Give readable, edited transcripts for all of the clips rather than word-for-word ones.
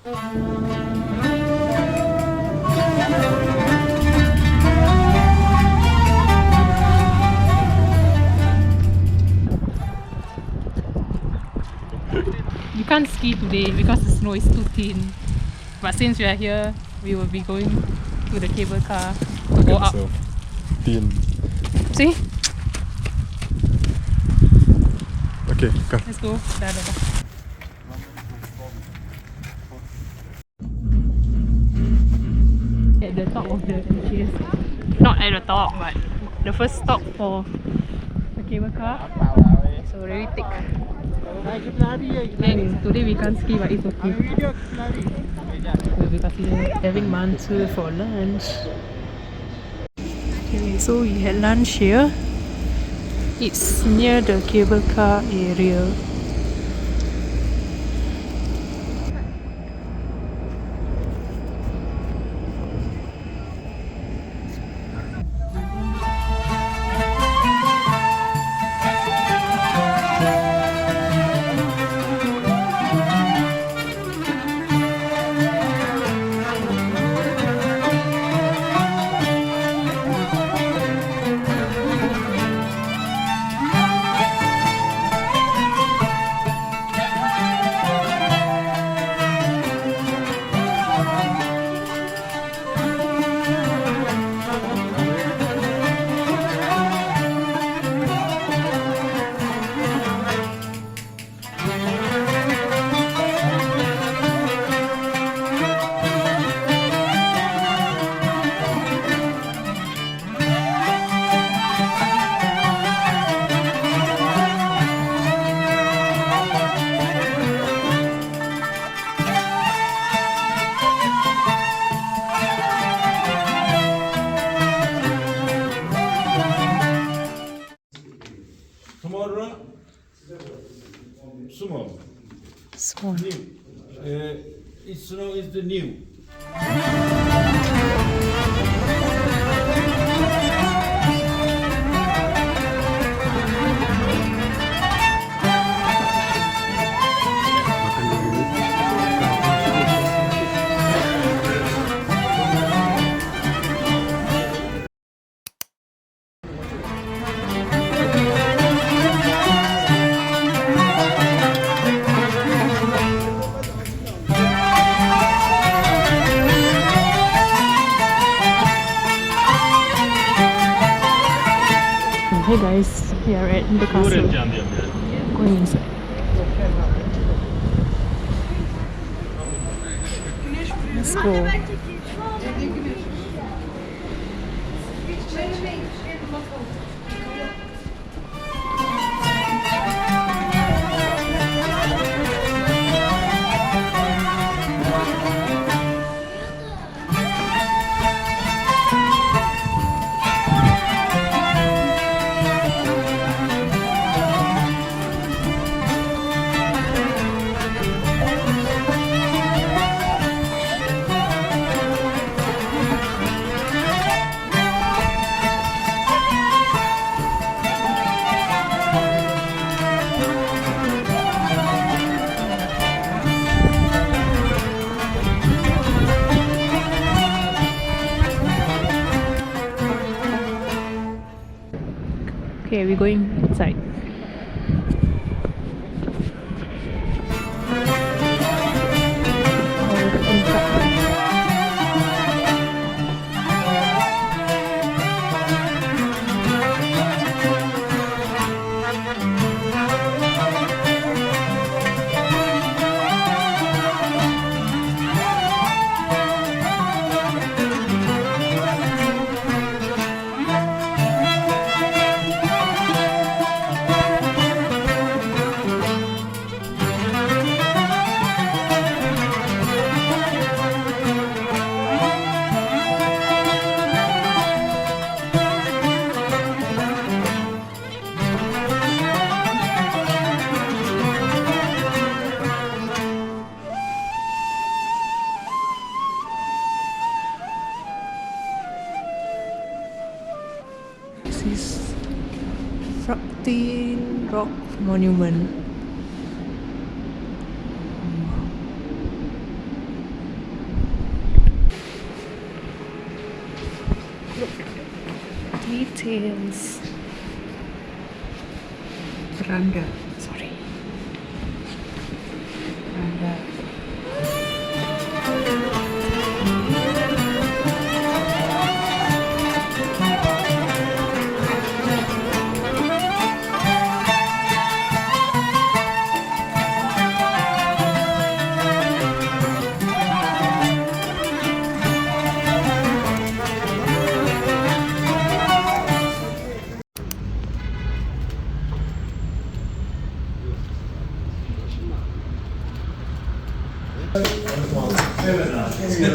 You can't ski today because the snow is too thin. But since we are here, we will be going to the cable car to go up. Thin. See? Okay, come. Let's go. Dah. At the top of the LGS. Not at the top, but the first stop for the cable car. So really thick. And today we can't ski, but it's okay. We'll be having mantu for lunch. Okay, so we had lunch here. It's near the cable car area. Tomorrow, small. Small. It's snow is the new. Hey guys, we are at the castle. Going inside. Let's go. Okay, we're going inside. This is Fractine Rock Monument. cocktails. Randa. Sorry. Randa.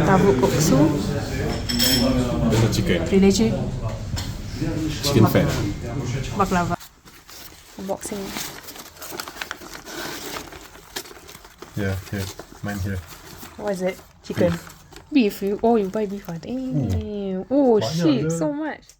Tavuk koksu. There's a chicken. Prileje. Chicken fat. Baklava. Unboxing. Yeah, here. Mine here. What is it? Chicken. Beef. Oh, you buy beef. Damn. Oh, Banyak shit. je. So much.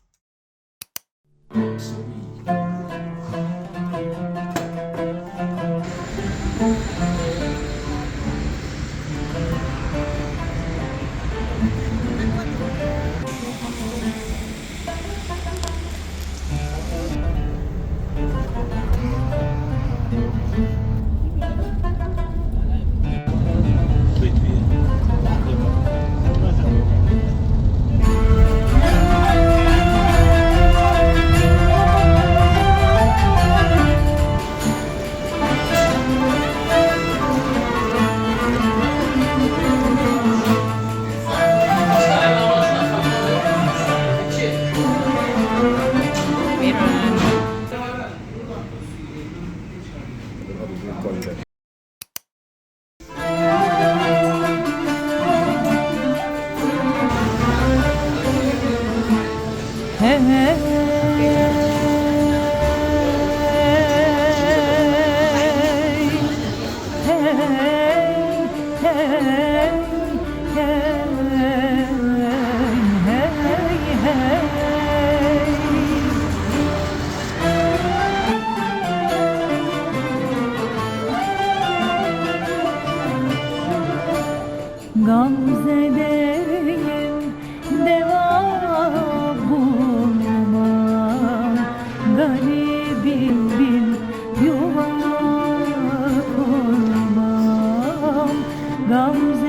Gamzedeyim deva bulmam, garibim bil yuva kurmam. Gamze